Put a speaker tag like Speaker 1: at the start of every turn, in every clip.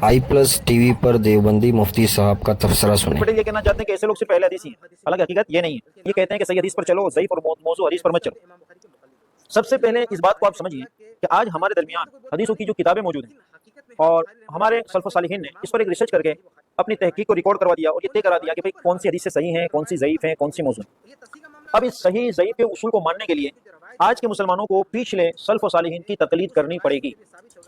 Speaker 1: आई plus TV पर देवबंदी मुफ्ती साहब का तबसरा सुने।
Speaker 2: पटेल ये कहना चाहते हैं कि ऐसे लोग सिर्फ पहले हदीस ही हैं, हालांकि हकीकत ये नहीं है। ये कहते हैं कि सही हदीस पर चलो, ज़ईफ और मौजू हदीस पर मत चलो। सबसे पहले इस बात को आप समझिए कि आज हमारे दरमियान हदीसों की जो किताबें मौजूद हैं और हमारे सल्फ़ सालिहीन ने इस पर एक रिसर्च करके अपनी तहकीक को रिकॉर्ड करवा दिया और ये तय करा दिया कि भाई कौन सी हदीस से सही है, कौन सी ज़ईफ है, कौन सी मौजू है। अब इस सही ज़ईफ के उसूल को मानने के लिए आज के मुसलमानों को पिछले सल्फ़ सालिहीन की तकलीद करनी पड़ेगी।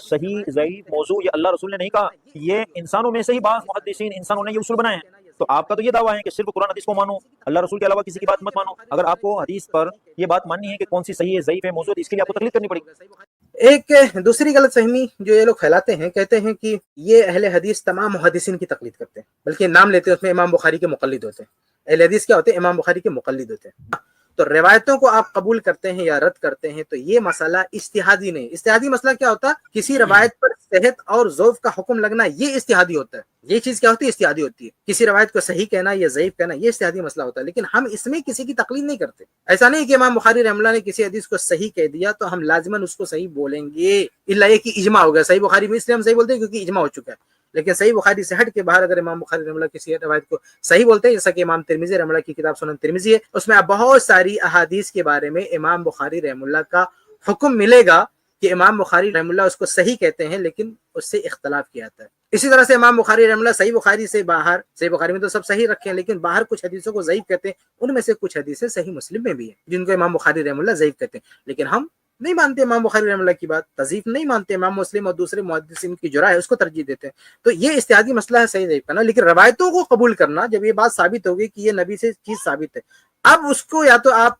Speaker 2: सही ज़ईफ मौजू ये अल्लाह रसूल ने नहीं कहा, ये इंसानों में से ही बाज़ मुहद्दिसीन इंसानों ने ये उसूल बनाए हैं। तो आपका तो ये दावा है कि सिर्फ कुरान हदीस को मानो, अल्लाह रसूल के अलावा किसी की बात मत मानो। अगर आपको हदीस पर ये बात माननी है कि कौन सी सही है, ज़ईफ है, मौजू है, इसके लिए आपको तकलीद करनी पड़ेगी।
Speaker 3: एक दूसरी गलत फहमी जो ये लोग फैलाते हैं, कहते हैं कि ये अहले हदीस तमाम मुहद्दिसीन की तकलीद करते हैं, बल्कि नाम लेते हैं उसमें इमाम बुखारी के मुक़ल्लिद होते हैं। अहले हदीस क्या होते हैं? इमाम बुखारी के मुक़ल्लिद होते हैं। तो रिवायतों को आप कबूल करते हैं या रद्द करते हैं, तो ये मसला इज्तिहादी नहीं। इज्तिहादी मसला क्या होता है? किसी रिवायत पर सेहत और ज़ौफ़ का हुक्म लगना, ये इज्तिहादी होता है। ये चीज क्या होती है? इज्तिहादी होती है। किसी रवायत को सही कहना या ज़ईफ कहना, ये इज्तिहादी मसला होता है। लेकिन हम इसमें किसी की तकलीद नहीं करते। ऐसा नहीं कि इमाम बुखारी रहमतुल्लाह ने किसी हदीस को सही कह दिया तो हम लाजिमन उसको सही बोलेंगे, इल्ला ये कि इजमा हो गया। सही बुखारी में इसलिए हम सही बोलते हैं क्योंकि इजमा हो चुका है। लेकिन सही बुखारी से हट के बाहर अगर इमाम बुखारी रहमतुल्लाह किसी रवायत को सही बोलते हैं, जैसा कि इमाम तिरमिज़ी रहमतुल्लाह की किताब सुनन तिरमिज़ी है, उसमें आप बहुत सारी अहादीस के बारे में इमाम बुखारी रहमतुल्लाह का हुक्म मिलेगा कि इमाम बुखारी रहमतुल्लाह उसको सही कहते हैं, लेकिन उससे इख्तलाफ किया जाता है। इसी तरह से इमाम बुखारी रहमतुल्लाह सही बुखारी से बाहर, सही बुखारी में तो सब सही रखे हैं, लेकिन बाहर कुछ हदीसों को ज़ईफ कहते हैं। उनमें से कुछ हदीसें सही मुस्लिम में भी है जिनको इमाम बुखारी रहमतुल्लाह ज़ईफ कहते हैं। लेकिन हम नहीं मानते इमाम बुखारी रहमतुल्लाह की बात, तज़ीफ नहीं मानते। इमाम मुस्लिम और दूसरे मुहद्दिसीन की जो राय है उसको तरजीह देते हैं। तो ये इज्तिहादी मसला है सही ज़ईफ करना। लेकिन रवायतों को कबूल करना, जब ये बात साबित होगी कि ये नबी से चीज साबित है, अब उसको या तो आप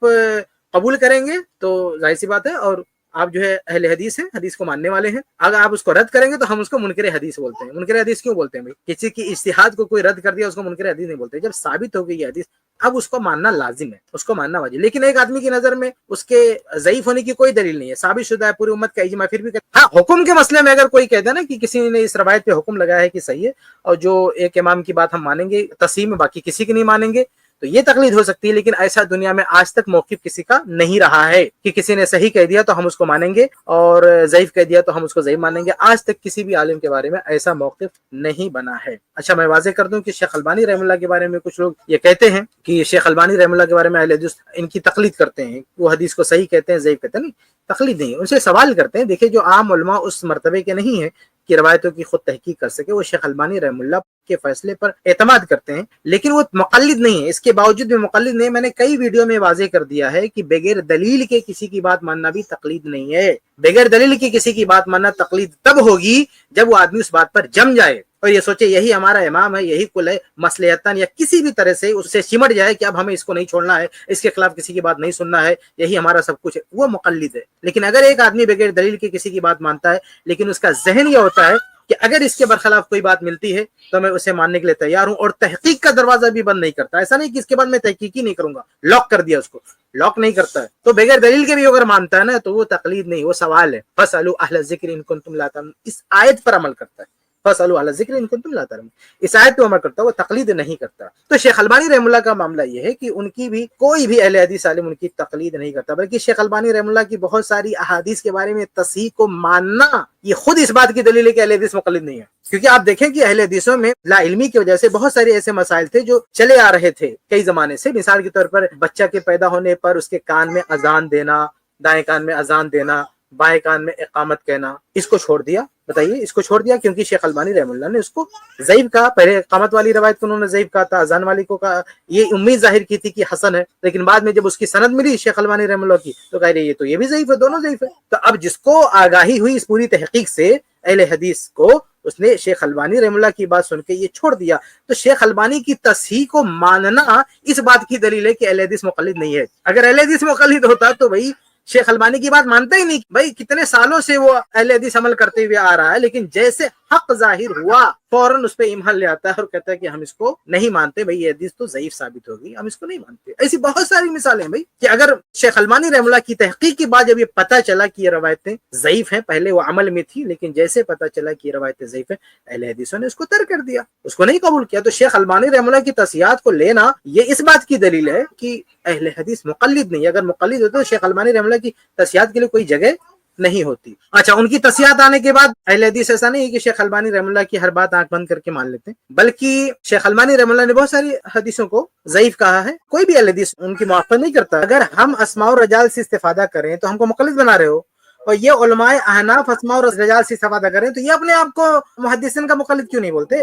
Speaker 3: कबूल करेंगे तो जाहिर सी बात है, और आप जो है अहले हदीस हैं, हदीस को मानने वाले हैं। अगर आप उसको रद्द करेंगे तो हम उसको मुनकर हदीस बोलते हैं। मुनकर हदीस क्यों बोलते हैं भाई? किसी की इज्तिहाद को कोई रद्द कर दिया उसको मुनकर हदीस नहीं बोलते। जब साबित हो गई ये हदीस, अब उसको मानना लाजिम है, उसको मानना वाजिब। लेकिन एक आदमी की नजर में उसके ज़ईफ होने की कोई दलील नहीं है, साबित शुदा है, पूरी उम्मत का इजमा, फिर भी हाँ, हुक्म के मसले में अगर कोई कहता है ना कि किसी ने इस रवायत पे हुक्म लगाया है कि सही है, और जो एक इमाम की बात हम मानेंगे तस्हीह में, बाकी किसी की नहीं मानेंगे, तो ये तकलीद हो सकती है। लेकिन ऐसा दुनिया में आज तक मौक़िफ़ किसी का नहीं रहा है कि किसी ने सही कह दिया तो हम उसको मानेंगे और ज़ईफ कह दिया तो हम उसको ज़ईफ मानेंगे। आज तक किसी भी आलिम के बारे में ऐसा मौक़िफ़ नहीं बना है। अच्छा, मैं वाज़ेह कर दूं कि शेख अलबानी रहमतुल्लाह के बारे में कुछ लोग ये कहते हैं कि शेख अलबानी रहमतुल्लाह के बारे में अहले हदीस इनकी तकलीद करते हैं, वो हदीस को सही कहते हैं, ज़ईफ कहते हैं। नहीं, तकलीद नहीं, उनसे सवाल करते हैं। देखिए, जो आम उलमा उस मर्तबे के नहीं है कि रवायतों की खुद तहकीक कर सके, वो शेख अलबानी रहमतुल्लाह के फैसले पर एतमाद करते हैं, लेकिन वो मुक़ल्लिद नहीं है। इसके बावजूद भी मुक़ल्लिद नहीं। मैंने कई वीडियो में वाज़ेह कर दिया है कि बगैर दलील के किसी की बात मानना भी तकलीद नहीं है। बगैर दलील के किसी की बात मानना तकलीद तब होगी जब वो आदमी उस बात पर जम जाए और ये सोचे यही हमारा इमाम है, यही कुल है, मसलहतन या किसी भी तरह से उससे सिमट जाए कि अब हमें इसको नहीं छोड़ना है, इसके खिलाफ किसी की बात नहीं सुनना है, यही हमारा सब कुछ है, वो मुक़ल्लिद है। लेकिन अगर एक आदमी बगैर दलील के किसी की बात मानता है, लेकिन उसका ज़हन यह होता है कि अगर इसके बरखिलाफ कोई बात मिलती है तो मैं उसे मानने के लिए तैयार हूं, और तहकीक का दरवाजा भी बंद नहीं करता। ऐसा नहीं कि इसके बाद मैं तहकीक ही नहीं करूंगा, लॉक कर दिया, उसको लॉक नहीं करता है। तो बगैर दलील के भी अगर मानता है ना, तो वो तकलीद नहीं, वो सवाल है। फसअलू अहल ज़िक्र इन कुंतुम ला तालमून, इस आयत पर अमल करता है। फसअलू अहल ज़िक्र इन कुंतुम ला तालमून, इस आयत पे अमल करता है, वो तकलीद नहीं करता। तो शेख अलबानी रहमतुल्लाह का मामला ये है कि उनकी भी कोई भी अहले हदीस आलिम उनकी तकलीद नहीं करता, बल्कि शेख अलबानी रहमतुल्लाह की बहुत सारी अहादीस के बारे में तस्हीह को मानना, ये खुद इस बात की दलील है कि अहले हदीस मुक़ल्लिद नहीं है। क्योंकि आप देखें कि अहले हदीसों में ला इल्मी की वजह से बहुत सारे ऐसे मसाइल थे जो चले आ रहे थे कई जमाने से। मिसाल के तौर पर बच्चा के पैदा होने पर उसके कान में अजान देना, दाएं कान में अजान देना, बाएं कान में इकामत कहना, इसको छोड़ दिया। बताइए, इसको छोड़ दिया क्योंकि शेख अलबानी रहमतुल्लाह ने उसको ज़ईफ कहा। पहले इकामत वाली रवायत को उन्होंने ज़ईफ कहा था, अजान वाली को कहा, ये उम्मीद जाहिर की थी कि हसन है, लेकिन बाद में जब उसकी सनद मिली शेख अलबानी रहमतुल्लाह की तो कह रही है तो ये भी ज़ईफ है, दोनों ज़ईफ है। तो अब जिसको आगाही हुई इस पूरी तहकीक से अहले हदीस को, उसने शेख अलबानी रहमतुल्लाह की बात सुन के ये छोड़ दिया। तो शेख अलबानी की तस्हीह को मानना इस बात की दलील है कि अहले हदीस मुक़ल्लिद नहीं है। अगर अहले हदीस मुक़ल्लिद होता तो भाई शेख अलबानी की बात मानता ही नहीं। भाई कितने सालों से वो अहले हदीस अमल करते हुए आ रहा है, लेकिन जैसे हक जाहिर हुआ फौरन उस पर ईमान ले आता है और कहता है कि हम इसको नहीं मानते, भाई ये हदीस तो ज़ईफ साबित होगी, हम इसको नहीं मानते। ऐसी बहुत सारी मिसालें भाई कि अगर शेख अलबानी रहमतुल्लाह की तहकीक के बाद जब ये पता चला कि ये रवायतें ज़ईफ हैं, पहले वो अमल में थी, लेकिन जैसे पता चला कि ये रवायतें ज़ईफ हैं, अहले हदीसों ने उसको तर्क कर दिया, उसको नहीं कबूल किया। तो शेख अलबानी रहमतुल्लाह की तस्हीहात को लेना ये इस बात की दलील है कि अहले हदीस मुक़ल्लिद नहीं। अगर मुक़ल्लिद होते तो शेख अलबानी रहमतुल्लाह की तस्हीहात के लिए कोई जगह नहीं होती। अच्छा, उनकी तसियात आने के बाद अहले हदीस ऐसा नहीं है कि शेख अलबानी रहमतुल्लाह की हर बात आंख बंद करके मान लेते हैं, बल्कि शेख अलबानी रहमतुल्लाह ने बहुत सारी हदीसों को ज़ईफ कहा है। कोई भी अहले हदीस उनकी मुआफ़क़त नहीं करता। अगर हम अस्मा और रजाल से इस्तिफादा करें तो हमको मुक़ल्लिद बना रहे हो, और ये उलमाए अहनाफ अस्मा और रजाल से इस्तिफादा करें तो ये अपने आप को मुहद्दिसिन का मुक़ल्लिद क्यों नहीं बोलते?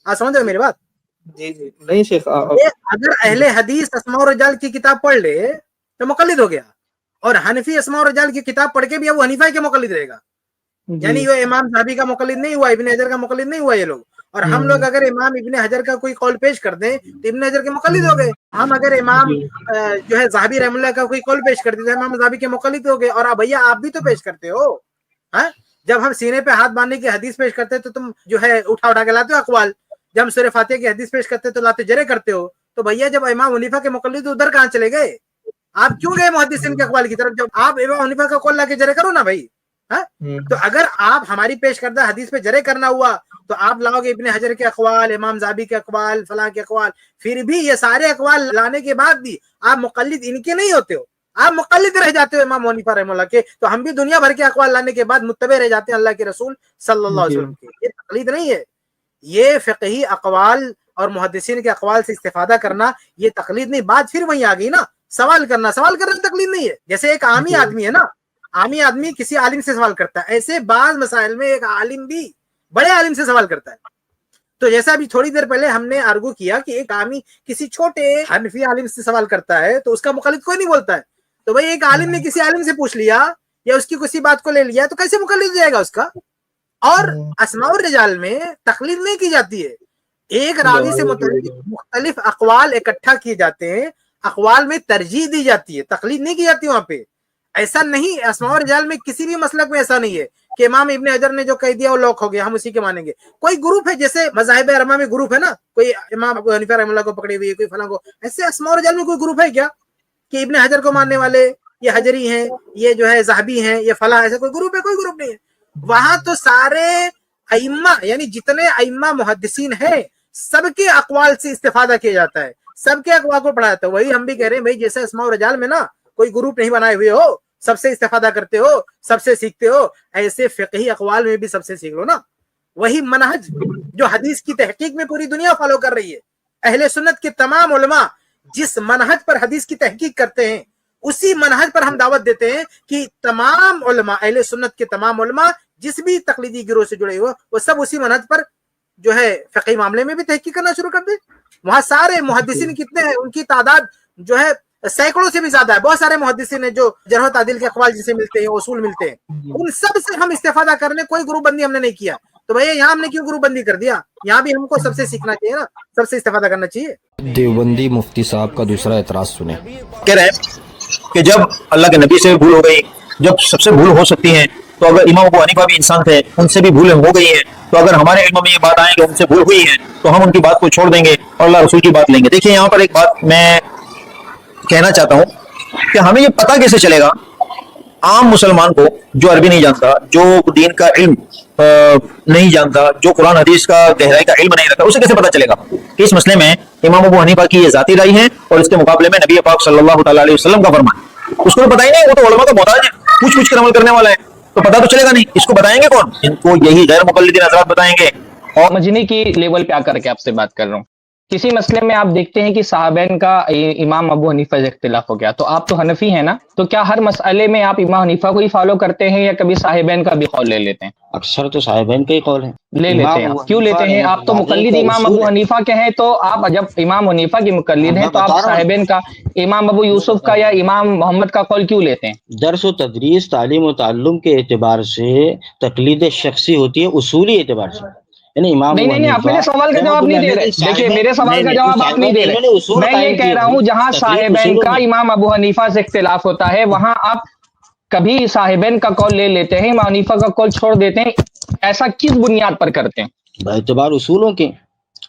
Speaker 3: आप समझ रहे हो मेरी बात?
Speaker 4: जी जी नहीं शेख
Speaker 3: अगर अहले हदीस अस्मा और रजाल की किताब पढ़ ले तो मुक़ल्लिद हो गया, और हनफी अस्मा और रजाल की किताब पढ़ के भी अबू हनीफा के मुक़ल्लिद रहेगा। यानी ये इमाम ज़हाबी का मुक़ल्लिद नहीं हुआ, इब्न हजर का मुक़ल्लिद नहीं हुआ ये लोग। और हम लोग अगर इमाम इब्न हजर का कोई कौल पेश कर दें तो इब्न हजर के मुक़ल्लिद हो गए। हम अगर इमाम जो है ज़हाबी रहमतुल्लाह का कोई कौल पेश कर दें तो इमाम ज़हाबी के मुक़ल्लिद हो गए। और अब भैया आप भी तो पेश करते हो, हाँ? जब हम सीने पे हाथ बांधने की हदीस पेश करते हैं तो तुम जो है उठा उठा के लाते हो अक़वाल। जब हम सूरह फातिहा की हदीस पेश करते तो लाते जरे करते हो। तो भैया जब इमाम हनीफा के मुक़ल्लिद उधर कहाँ चले गए? आप क्यों गए मुहद्दिसिन के अक़वाल की तरफ? जब आप इमाम हनीफा का कौल लाके जरे करो ना भाई, हाँ? तो अगर आप हमारी पेश करदा हदीस पे जरे करना हुआ तो आप लाओगे इब्न हजर के अक़वाल, इमाम ज़हाबी के अक़वाल, फलां के अक़वाल। फिर भी ये सारे अक़वाल लाने के बाद भी आप मुक़ल्लिद इनके नहीं होते हो, आप मुक़ल्लिद रह जाते हो इमाम हनीफा रहमतुल्लाह के। तो हम भी दुनिया भर के अक़वाल लाने के बाद मुत्तबे रह जाते हैं अल्लाह के रसूल सल्लल्लाहु अलैहि वसल्लम के। ये तक़लीद नहीं है, ये फ़िक़ही अक़वाल और मुहद्दिसीन के अक़वाल से इस्तिफादा करना ये तक़लीद नहीं। बात फिर वहीं आ गई ना, सवाल करना तक़लीद नहीं है। जैसे एक आमी आदमी है ना, आमी आदमी किसी आलिम से सवाल करता है, ऐसे बाज़ मसाइल में एक आलिम भी बड़े आलिम से सवाल करता है। तो जैसा अभी थोड़ी देर पहले हमने आर्गू किया कि एक आमी किसी छोटे हनफी आलिम से सवाल करता है तो उसका मुक़ल्लिद कोई नहीं बोलता है। तो भाई एक आलिम ने किसी आलिम से पूछ लिया या उसकी किसी बात को ले लिया तो कैसे मुक़ल्लिद हो जाएगा उसका? और अस्मा और रिजाल में तक़लीद नहीं की जाती है, एक रावी से मुख्तलिफ अक़वाल इकट्ठा किए जाते हैं, अक़वाल में तरजीह दी जाती है, तक़लीद नहीं की जाती वहां पे। ऐसा नहीं, अस्मा और रिजाल में किसी भी मसलक में ऐसा नहीं है कि इमाम इब्न हजर ने जो कह दिया वो लॉक हो गया, हम उसी के मानेंगे। कोई ग्रुप है, जैसे मज़ाहिब अरमा में ग्रुप है ना, कोई इमाम अबू हनीफा रहमतुल्लाह को पकड़ी हुई है, कोई फलां को। ऐसे अस्मा और रिजाल में कोई ग्रुप है क्या कि इब्न हजर को मानने वाले ये हजरी हैं, ये जो है ज़हाबी हैं, ये फलां? ऐसा कोई ग्रुप है? कोई ग्रुप नहीं है। वहां तो सारे अइम्मा यानी जितने अइम्मा मुहद्दिसीन हैं सबके अक़वाल से इस्तिफादा किया जाता है, सबके अक़वाल को पढ़ा जाता है। वही हम भी कह रहे हैं भाई, जैसे अस्मा और रिजाल में ना कोई ग्रुप नहीं बनाए हुए हो, सबसे इस्तिफादा करते हो, सबसे सीखते हो, ऐसे फ़िक़ही अक़वाल में भी सबसे सीख लो ना। वही मनहज जो हदीस की तहकीक में पूरी दुनिया फॉलो कर रही है। अहले सुन्नत के तमाम उलमा जिस मनहज पर हदीस की तहकीक करते हैं उसी मनहज पर हम दावत देते हैं कि तमाम उलमा, अहले सुन्नत के तमाम उलमा जिस भी तकलीदी गिरोह से जुड़े हुए वो सब उसी मनहज पर जो है फ़िक़ही मामले में भी तहकीक करना शुरू कर दे। वहां सारे मुहद्दिसीन कितने हैं, उनकी तादाद जो है सैकड़ों से भी ज्यादा है। बहुत सारे मुहद्दिसीन हैं जो जरह व तादील के अक़वाल जिसे मिलते हैं, उसूल मिलते हैं, उन सब से हम इस्तिफादा करने कोई ग्रुप बंदी हमने नहीं किया। तो भैया यहाँ हमने क्यों ग्रुप बंदी कर दिया? यहाँ भी हमको सबसे सीखना चाहिए ना, सबसे इस्तिफादा करना चाहिए।
Speaker 1: देवबंदी मुफ्ती साहब का दूसरा एतराज़ सुने।
Speaker 2: कह रहे हैं कि जब अल्लाह के नबी से भूल हो गई, जब सबसे भूल हो सकती है, तो अगर इमाम अबू हनीफा भी इंसान थे, उनसे भी भूलें हो गई है, तो अगर हमारे इल्म में ये बात आए कि उनसे भूल हुई है तो हम उनकी बात को छोड़ देंगे और अल्लाह रसूल की बात लेंगे। देखिए यहाँ पर एक बात मैं कहना चाहता हूँ कि हमें ये पता कैसे चलेगा, आम मुसलमान को जो अरबी नहीं जानता, जो दीन का इल्म नहीं जानता, जो कुरान हदीस का गहराई का इल्म नहीं रखता, उसे कैसे पता चलेगा कि इस मसले में इमाम अबू हनीफा की ये जाती राय है और इसके मुकाबले में नबी पाक सल्लल्लाहु अलैहि वसल्लम का फरमान? उसको तो पता ही नहीं, वो तो उलमा का मोहताज है, पूछ पूछ कर अमल करने वाला है, तो पता तो चलेगा नहीं। इसको बताएंगे कौन? इनको यही गैर मुक़ल्लिदीन हज़रात बताएंगे।
Speaker 5: और समझने की लेवल पे आकर के आपसे बात कर रहा हूँ। किसी मसले में आप देखते हैं कि साहबैन का इमाम अबू हनीफा से इख्तिलाफ हो गया, तो आप तो हनफी हैं ना, तो क्या हर मसले में आप इमाम हनीफा को ही फॉलो करते हैं या कभी साहिबैन का भी कौल ले लेते हैं?
Speaker 6: अक्सर तो साहिबैन का ही कौल है।
Speaker 5: ले लेते हैं। क्यों लेते हैं? आप तो मुकल्लिद इमाम अबू हनीफा के हैं, तो आप जब इमाम हनीफा की मुकल्लिद हैं तो आप साहिबैन का, इमाम अबू यूसुफ का या इमाम मोहम्मद का कौल क्यों लेते हैं?
Speaker 6: दर्स व तदरीस, तालीम व ताल्लुम के एतबार से तकलीद शख्सी होती है, उसूली एतबार से।
Speaker 5: नहीं, आप मेरे सवाल का जवाब नहीं दे रहे। देखिए, मेरे सवाल का जवाब आप नहीं दे रहे। मैं ये कह रहा हूँ जहाँ साहिबैन का इमाम अबू हनीफा से इख्तिलाफ होता है वहां आप कभी साहिबैन का कौल ले लेते हैं, इमाम हनीफा का कौल छोड़ देते हैं, ऐसा किस बुनियाद पर करते हैं?
Speaker 6: एतबार उसूलों के,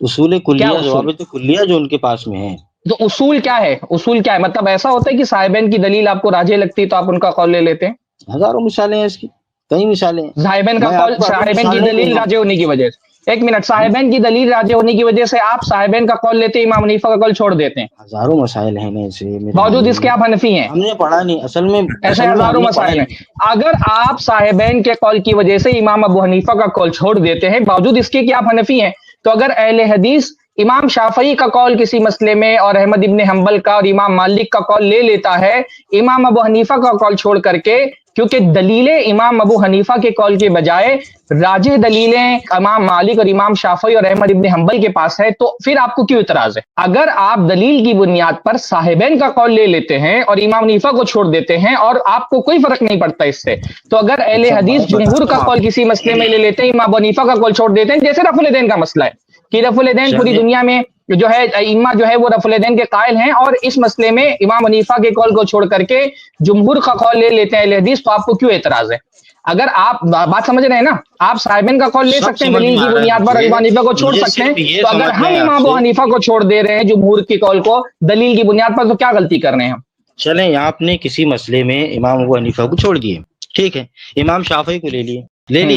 Speaker 6: उसूल कुल्लिया, ज़वाबित कुल्लिया जो उनके पास में है।
Speaker 5: तो उसूल क्या है? उसूल क्या है? मतलब ऐसा होता है कि साहिबैन की दलील आपको राजे लगती है तो आप उनका कौल ले लेते हैं?
Speaker 6: हजारों मिसालें हैं इसकी, कई मिसालें हैं।
Speaker 5: साहिबैन का कौल, साहिबैन की दलील राजे होने की वजह से एक मिनट, साहिबैन की दलील राजे होने की वजह से आप साहिबैन का कौल लेते हैं, इमाम हनीफा का कौल छोड़ देते हैं,
Speaker 6: हजारों मसाइल हैं ना ऐसे मेरे
Speaker 5: बावजूद
Speaker 6: भाई।
Speaker 5: इसके आप हनफी हैं।
Speaker 6: हमने पढ़ा नहीं असल में,
Speaker 5: ऐसे हजारों मसाइल हैं। अगर आप साहिबैन के कौल की वजह से इमाम अबू हनीफा का कौल छोड़ देते हैं, बावजूद इसके कि आप हनफी हैं, तो अगर अहले हदीस इमाम शाफई का कौल किसी मसले में और अहमद इब्न हंबल का और इमाम मालिक का कौल ले लेता है, इमाम अबू हनीफा का कौल छोड़ करके, क्योंकि दलीलें इमाम अबू हनीफा के कौल के बजाय राजे दलीलें इमाम मालिक और इमाम शाफई और अहमद इब्न हंबल के पास है, तो फिर आपको क्यों इतराज है? अगर आप दलील की बुनियाद पर साहिबैन का कौल ले लेते हैं और इमाम हनीफा को छोड़ देते हैं और आपको कोई फर्क नहीं पड़ता इससे, तो अगर अहले हदीस जुमहूर का कौल किसी मसले में ले लेते हैं, इमाम अबू हनीफा का कौल छोड़ देते हैं, जैसे रफुल यदैन का मसला है कि रफुल यदैन पूरी दुनिया में जो है इम्मा जो है वो रफुल यदैन के कायल हैं, और इस मसले में इमाम हनीफा के कौल को छोड़ करके जुमहूर का कौल ले लेते हैं अहले हदीस, तो आपको क्यों एतराज है? अगर आप बात समझ रहे हैं ना, आप साहिबैन का कौल ले सकते हैं दलील की बुनियाद पर, इमाम हनीफा को छोड़ सकते हैं, तो अगर हम इमाम अबू हनीफा को छोड़ दे रहे हैं जुमहूर की कौल को दलील की बुनियाद पर, तो क्या गलती कर रहे हैं हम?
Speaker 6: चलें, आपने किसी मसले में इमाम अबू हनीफा को छोड़ दिए, ठीक है, इमाम शाफई को ले लिए,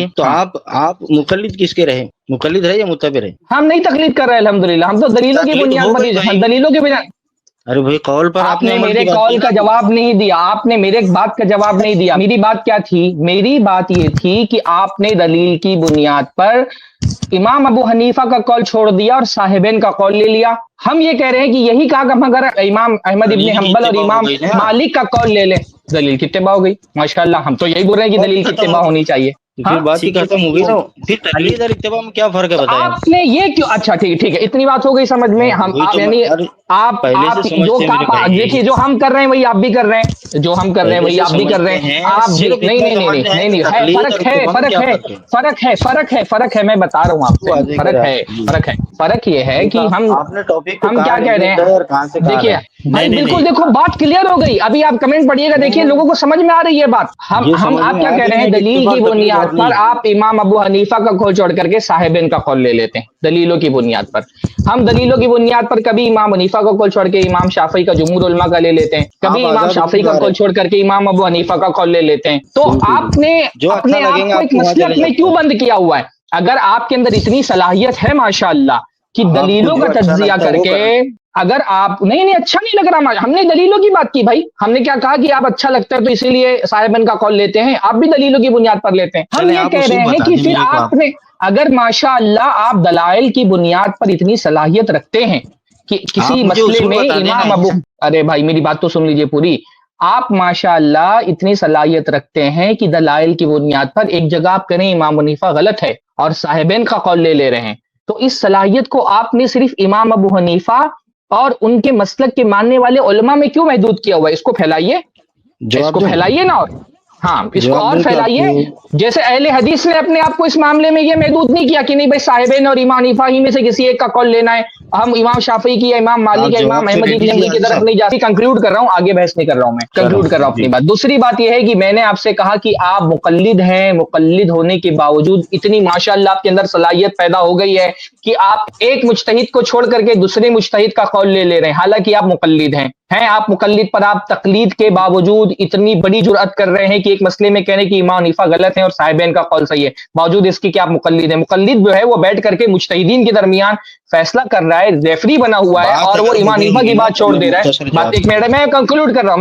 Speaker 6: तो आप मुकल्लिद किसके रहे? मुकल्लिद रहे या मुत्तबे रहे?
Speaker 5: हम नहीं तकलीद कर रहे हैं अल्हम्दुलिल्लाह, हम तो दलीलों की बुनियाद पर, दलीलों की बुनियाद।
Speaker 6: अरे भाई कॉल पर
Speaker 5: आपने मेरे कॉल का जवाब नहीं दिया, आपने मेरे बात का जवाब नहीं दिया। मेरी बात क्या थी? मेरी बात ये थी कि आपने दलील की बुनियाद पर इमाम अबू हनीफा का कौल छोड़ दिया और साहिबैन का कौल ले लिया। हम ये कह रहे हैं कि यही कहा कि हम अगर इमाम अहमद इब्न हंबल और इमाम मालिक का कौल ले लें, दलील की इत्तिबा हो गई। माशाल्लाह, हम तो यही बोल रहे हैं कि दलील की इत्तिबा होनी चाहिए।
Speaker 6: फिर बात ही खत्म हो गई ना, फिर तकलीद और इत्तिबा में क्या फर्क है बताएं?
Speaker 5: आपने ये क्यों, अच्छा ठीक है, इतनी बात हो गई समझ में। हम आप यानी आप जो काम देखिए जो हम कर रहे हैं वही आप भी कर रहे हैं, जो हम कर रहे हैं वही आप भी कर रहे हैं। आप नहीं फर्क है, मैं बता रहा हूँ आपसे, फर्क ये है कि हम क्या कह रहे हैं। देखिए भाई बिल्कुल, देखो बात क्लियर हो गई। अभी आप कमेंट पढ़िएगा, देखिए लोगों को समझ में आ रही है बात। हम आप क्या कह रहे हैं, दलील की बुनियाद पर आप इमाम अबू हनीफा का कौल छोड़ करके साहिबैन का कौल ले लेते हैं दलीलों की बुनियाद पर। हम दलीलों की बुनियाद पर कभी इमाम हनीफा का कौल छोड़ के इमाम शाफई का जुमहूर उलमा का ले लेते हैं, कभी इमाम शाफई का कौल छोड़ करके इमाम अबू हनीफा का कौल ले लेते हैं। तो आपने अपने आप को एक मसलक में क्यों बंद किया हुआ है? अगर आपके अंदर इतनी सलाहियत है माशाअल्लाह कि दलीलों का तज्जिया करके, अगर आप नहीं अच्छा नहीं लग रहा, हमने दलीलों की बात की भाई। हमने क्या कहा कि आप अच्छा लगता है तो इसीलिए साहिबैन का कौल लेते हैं, आप भी दलीलों की बुनियाद पर लेते हैं। हम ये कह रहे हैं कि फिर आपने अगर माशाअल्लाह आप दलाइल की बुनियाद पर इतनी सलाहियत रखते हैं कि किसी मसले में इमाम अबू, अरे भाई मेरी बात तो सुन लीजिए पूरी। आप माशाअल्लाह इतनी सलाहियत रखते हैं कि दलाइल की बुनियाद पर एक जगह आप करें इमाम हनीफा गलत है और साहिबैन का कौल ले रहे हैं, तो इस सलाहियत को आपने सिर्फ इमाम अबू हनीफा और उनके मसलक के मानने वाले उलमा में क्यों महदूद किया हुआ है? इसको फैलाइए, इसको फैलाइए ना, और हाँ इसको और फैलाइए। जैसे अहले हदीस ने अपने आप को इस मामले में ये महदूद नहीं किया कि नहीं भाई साहिबैन और इमाम हनीफा ही में से किसी एक का कौल लेना है, हम इमाम शाफई की या इमाम मालिक या इमाम अहमद इब्न हंबल की तरफ नहीं जाती। कंक्लूड कर रहा हूँ, आगे बहस नहीं कर रहा हूँ, मैं कंक्लूड कर रहा हूँ अपनी बात। दूसरी बात यह है कि मैंने आपसे कहा कि आप मुकल्लिद हैं, मुकल्लिद होने के बावजूद इतनी माशाअल्लाह आपके अंदर सलाहियत पैदा हो गई है कि आप एक मुज्तहिद को छोड़ करके दूसरे मुज्तहिद का कौल ले रहे हैं, हालांकि आप मुकल्लिद हैं आप मुकल्लिद, पर आप तकलीद के बावजूद इतनी बड़ी जुर्अत कर रहे हैं कि एक मसले में कहने कि इमाम हनीफा गलत है और साहिबैन का कौल सही है, बावजूद इसके कि आप मुकल्लिद हैं। मुकल्लिद जो है वो बैठ करके मुज्तहिदीन के दरमियान फैसला कर रहा है, रेफरी बना हुआ है और वो इमाम हनीफा की बात छोड़ दे रहा है। बात एक मिनट, मैं कंक्लूड कर रहा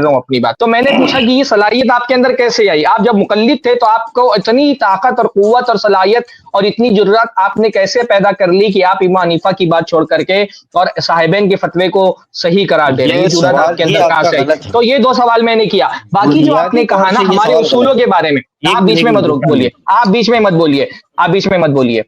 Speaker 5: हूँ अपनी बात। तो मैंने पूछा कि ये सलाहियत आपके अंदर कैसे आई? आप जब मुकल्लिद थे तो आपको इतनी ताकत और कुव्वत और सलाहियत और इतनी जुर्रत आपने कैसे पैदा कर ली कि आप इमाम हनीफा की बात छोड़ करके और साहिबैन के फतवे को सही करार दे रहे हैं? जुर्रत आपके अंदर कहां से आई? तो ये दो सवाल मैंने किया। बाकी जो आपने कहा ना हमारे उसूलों के बारे में, आप बीच में मत बोलिए, आप बीच में मत बोलिए।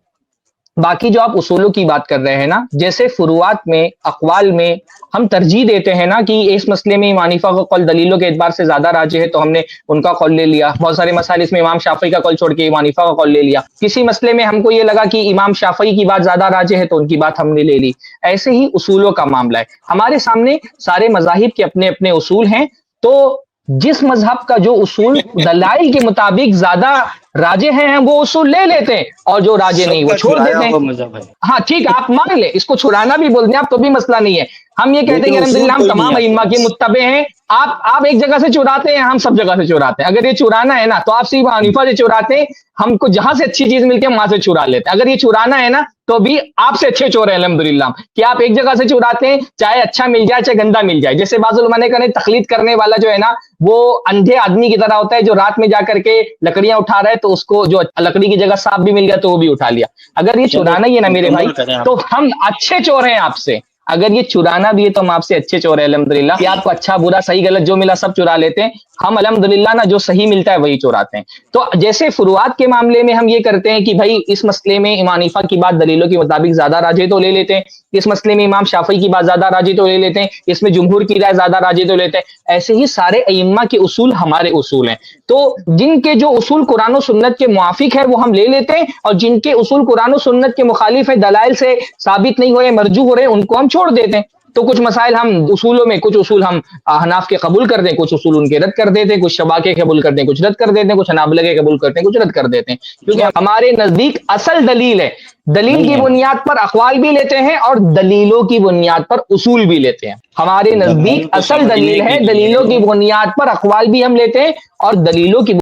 Speaker 5: बाकी जो आप उसूलों की बात कर रहे हैं ना, जैसे फुरुआत में अक़वाल में हम तरजीह देते हैं ना कि इस मसले में इमाम हनीफा का कौल दलीलों के एतबार से ज्यादा राजिह है तो हमने उनका कौल ले लिया। बहुत सारे मसाइल इसमें इमाम शाफई का कौल छोड़ के इमाम हनीफा का कौल ले लिया। किसी मसले में हमको ये लगा कि इमाम शाफई की बात ज्यादा राजिह है तो उनकी बात हमने ले ली। ऐसे ही उसूलों का मामला है, हमारे सामने सारे मज़ाहिब के अपने अपने उसूल हैं। तो जिस मजहब का जो उसूल दलाइल के मुताबिक ज्यादा राजे हैं हम वो उसूल ले लेते हैं, और जो राजे नहीं वो
Speaker 6: सबका
Speaker 5: छोड़
Speaker 6: छुड़ाया
Speaker 5: देते
Speaker 6: हुआ
Speaker 5: हैं।
Speaker 6: मजहब है।
Speaker 5: हाँ ठीक है, आप मान ले, इसको छुड़ाना भी बोल दें आप तो भी मसला नहीं है। हम ये कहते हैं कि
Speaker 6: लेकिन
Speaker 5: अल्हम्दुलिल्लाह हम
Speaker 6: उसूल कोई
Speaker 5: तमाम
Speaker 6: नहीं
Speaker 5: अइम्मा
Speaker 6: आता
Speaker 5: के
Speaker 6: बस।
Speaker 5: मुत्तबे हैं। आप एक जगह से चुराते हैं, हम सब जगह से चुराते हैं। अगर ये चुराना है ना तो आप सिर्फ हनीफा से चुराते हैं, हमको जहां से अच्छी चीज मिलती है हम वहां से चुरा लेते हैं। अगर ये चुराना है ना तो भी आपसे अच्छे चोर है अल्हम्दुलिल्लाह, कि आप एक जगह से चुराते हैं, चाहे अच्छा मिल जाए चाहे गंदा मिल जाए। जैसे बाज़ उलमा ने कहा तकलीद करने वाला जो है ना वो अंधे आदमी की तरह होता है, जो रात में जाकर के लकड़ियां उठा रहा है तो उसको जो लकड़ी की जगह सांप भी मिल गया तो वो भी उठा लिया। अगर ये चुराना ही है ना मेरे भाई
Speaker 6: मुकम्मल करें आप।
Speaker 5: तो हम अच्छे चोर हैं आपसे। अगर ये चुराना भी है तो हम आपसे अच्छे चोर है अल्हम्दुलिल्लाह, कि आपको अच्छा बुरा सही गलत जो मिला सब चुरा लेते हैं। हम अल्हम्दुलिल्लाह ना जो सही मिलता है वही चुराते हैं। तो जैसे फुरुआत के मामले में हम ये करते हैं कि भाई इस मसले में इमाम हनीफा की बात दलीलों के मुताबिक ज्यादा राजे तो ले लेते हैं, इस मसले में इमाम शाफी की बात ज्यादा राजे तो ले लेते हैं, इसमें जुमहूर की राय ज्यादा राजे तो लेते हैं। ऐसे ही सारे अइम्मा के उसूल हमारे उसूल हैं। तो जिनके जो उसूल कुरान और सुन्नत के मुआफिक है वो हम ले लेते हैं, और जिनके उसूल कुरान और सुन्नत के मुखालिफ है, दलाइल से साबित नहीं हो रहे, मरजू हो रहे, उनको हम छोड़ देते हैं। तो कुछ मसाइल हम उसूलों में कुछ उसूल हम हनाफ के कबूल कर दें, कुछ उसूल उनके रद्द कर देते हैं, कुछ शबा के कबूल करते हैं, कुछ रद्द कर देते हैं, कुछ हनाबला के कबूल करते हैं, कुछ रद्द कर देते हैं, क्योंकि हमारे नजदीक असल दलील है। दलील की बुनियाद पर अखवाल भी लेते हैं और दलीलों की बुनियाद पर उसूल भी लेते हैं। हमारे नजदीक असल दलील है, दलीलों की बुनियाद पर अखवाल भी हम लेते हैं और दलीलों की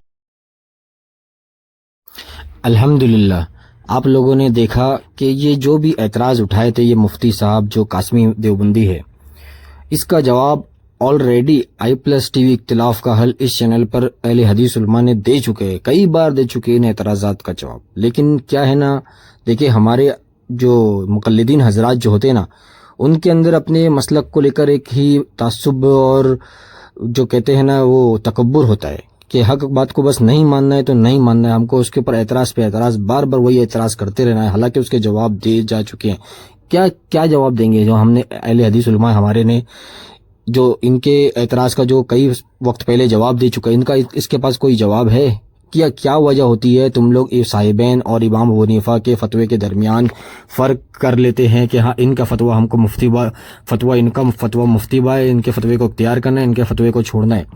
Speaker 1: अल्हम्दुलिल्लाह आप लोगों ने देखा कि ये जो भी एतराज़ उठाए थे ये मुफ्ती साहब जो कासमी देवबंदी है, इसका जवाब ऑलरेडी i+TV इख्तिलाफ का हल इस चैनल पर अहले हदीस उलमा ने दे चुके हैं, कई बार दे चुके हैं इन एतराज़ात का जवाब। लेकिन क्या है ना, देखिए हमारे जो मुक़ल्लिदीन हजरात जो होते हैं ना, उनके अंदर अपने मसलक को लेकर एक ही तासुब और जो कहते हैं ना वो तकब्बुर होता है कि हक बात को बस नहीं मानना है तो नहीं मानना है, हमको उसके ऊपर एतराज़ पे एतराज़, बार बार वही एतराज़ करते रहना है, हालांकि उसके जवाब दे जा चुके हैं। क्या जवाब देंगे जो हमने अहले हदीस उलमा हमारे ने जो इनके एतराज़ का जो कई वक्त पहले जवाब दे चुका है, इनका इसके पास कोई जवाब है? क्या वजह होती है तुम लोग साहिबैन और इमाम अबू हनीफा के फतवे के दरमियान फ़र्क कर लेते हैं कि हाँ इनका फतवा हमको फतवा इनका फतवा मुफ्ती बा है, इनके फतवे को इख्तियार करना है, इनके फतवे को छोड़ना है?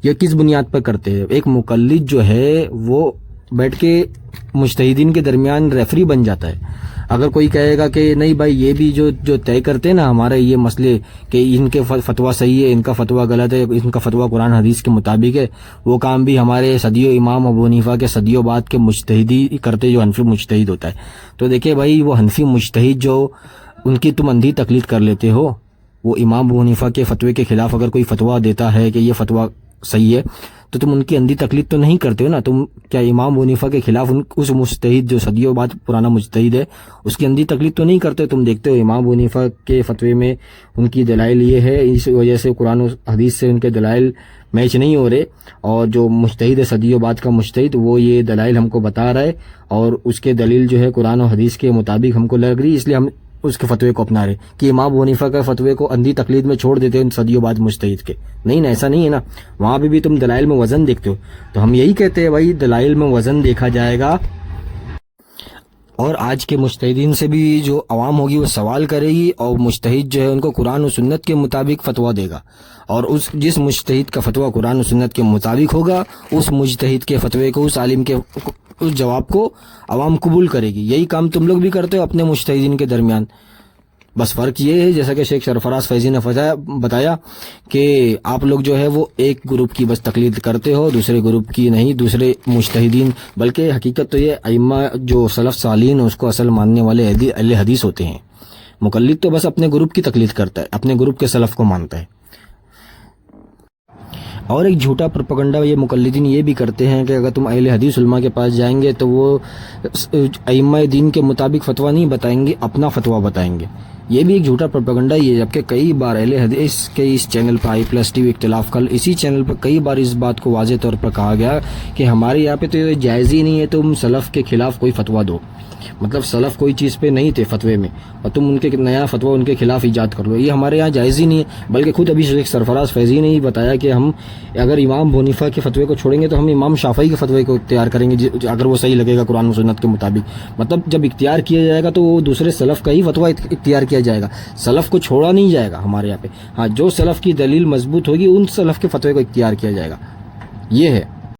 Speaker 1: ये किस बुनियाद पर करते हैं? एक मुक़ल्लिद जो है वो बैठ के मुज्तहिदीन के दरमियान रेफरी बन जाता है। अगर कोई कहेगा कि नहीं भाई ये भी जो तय करते हैं ना हमारे ये मसले कि इनके फतवा सही है, इनका फतवा गलत है, इनका फतवा कुरान हदीस के मुताबिक है, वो काम भी हमारे सदियों इमाम अबू हनीफा के सदियों बाद के मुज्तहिदी करते जो हनफी मुज्तहिद होता है। तो देखिए भाई वो हनफी मुज्तहिद जो उनकी तुम अंधी तकलीद कर लेते हो, वो इमाम अबू हनीफा के फतवे के खिलाफ अगर कोई फतवा देता है कि ये फतवा सही है तो तुम उनकी अंधी तकलीद तो नहीं करते हो ना। तुम क्या इमाम अबू हनीफा के खिलाफ उस मुज्तहिद जो सदियों बाद पुराना मुज्तहिद है उसकी अंधी तकलीद तो नहीं करते? तुम देखते हो इमाम अबू हनीफा के फतवे में उनकी दलाइल ये है, इस वजह से कुरान और हदीस से उनके दलाइल मैच नहीं हो रहे, और जो मुज्तहिद है सदियों बाद का मुज्तहिद वो ये दलाइल हमको बता रहा है और उसके दलील जो है कुरान और हदीस के मुताबिक हमको लग रही, इसलिए हम उसके फतवे को अपना रहे। कि इमाम अबू हनीफा के फतवे को अंधी तकलीद में छोड़ देते हैं सदियों बाद मुज्तहिद के? नहीं ना, ऐसा नहीं है ना। वहाँ भी तुम दलाइल में वज़न देखते हो। तो हम यही कहते हैं भाई दलाइल में वज़न देखा जाएगा, और आज के मुज्तहिदीन से भी जो अवाम होगी वो सवाल करेगी, और मुज्तहिद जो है उनको कुरान और सुन्नत के मुताबिक फतवा देगा, और उस जिस मुज्तहिद का फतवा कुरान और सुन्नत के मुताबिक होगा उस मुज्तहिद के फतवे को, उस आलिम के उस जवाब को अवाम कबूल करेगी। यही काम तुम लोग भी करते हो अपने मुज्तहिदीन के दरमियान। बस फ़र्क ये है जैसा कि शेख सरफराज फैज़ी ने बताया कि आप लोग जो है वो एक ग्रुप की बस तकलीद करते हो, दूसरे ग्रुप की नहीं, दूसरे मुज्तहिदीन। बल्कि हकीकत तो ये अइम्मा जो सलफ़ सालीन उसको असल मानने वाले अहले हदीस होते हैं। मुक़ल्लिद तो बस अपने ग्रुप की तकलीद करता है, अपने ग्रुप के सलफ़ को मानता है। और एक झूठा प्रोपेगेंडा ये मुक़ल्लिदीन ये भी करते हैं कि अगर तुम अहले हदीस उलमा के पास जाएंगे तो वो अइम्मा दीन के मुताबिक फ़तवा नहीं बताएंगे, अपना फ़तवा बताएंगे। ये भी एक झूठा प्रोपेगेंडा ही है, जबकि कई बार अहले हदीस के इस चैनल पर i+TV इख्तिलाफ कल इसी चैनल पर कई बार इस बात को वाज़ेह तौर पर कहा गया कि हमारे यहाँ पे तो ये जायज़ ही नहीं है तुम सलफ़ के खिलाफ़ कोई फतवा दो। मतलब सलफ़ कोई चीज़ पे नहीं थे फतवे में और तुम उनके नया फतवा उनके खिलाफ ईजाद कर लो, ये हमारे यहाँ जायज़ ही नहीं है। बल्कि खुद अभी शेख सरफराज फैज़ी ने ही बताया कि हम अगर इमाम अबू हनीफा के फतवे को छोड़ेंगे तो हम इमाम शाफ़ी के फतवे को इख्तियार करेंगे अगर वो सही लगेगा कुरान और सुन्नत के मुताबिक। मतलब जब इख्तियार किया जाएगा तो वो दूसरे सलफ़ का ही फतवा इख्तियार किया کیا جائے گا, سلف کو چھوڑا نہیں جائے گا ہمارے یہاں پہ. ہاں جو سلف کی دلیل مضبوط ہوگی ان سلف کے فتوے کو اختیار کیا جائے گا, یہ ہے.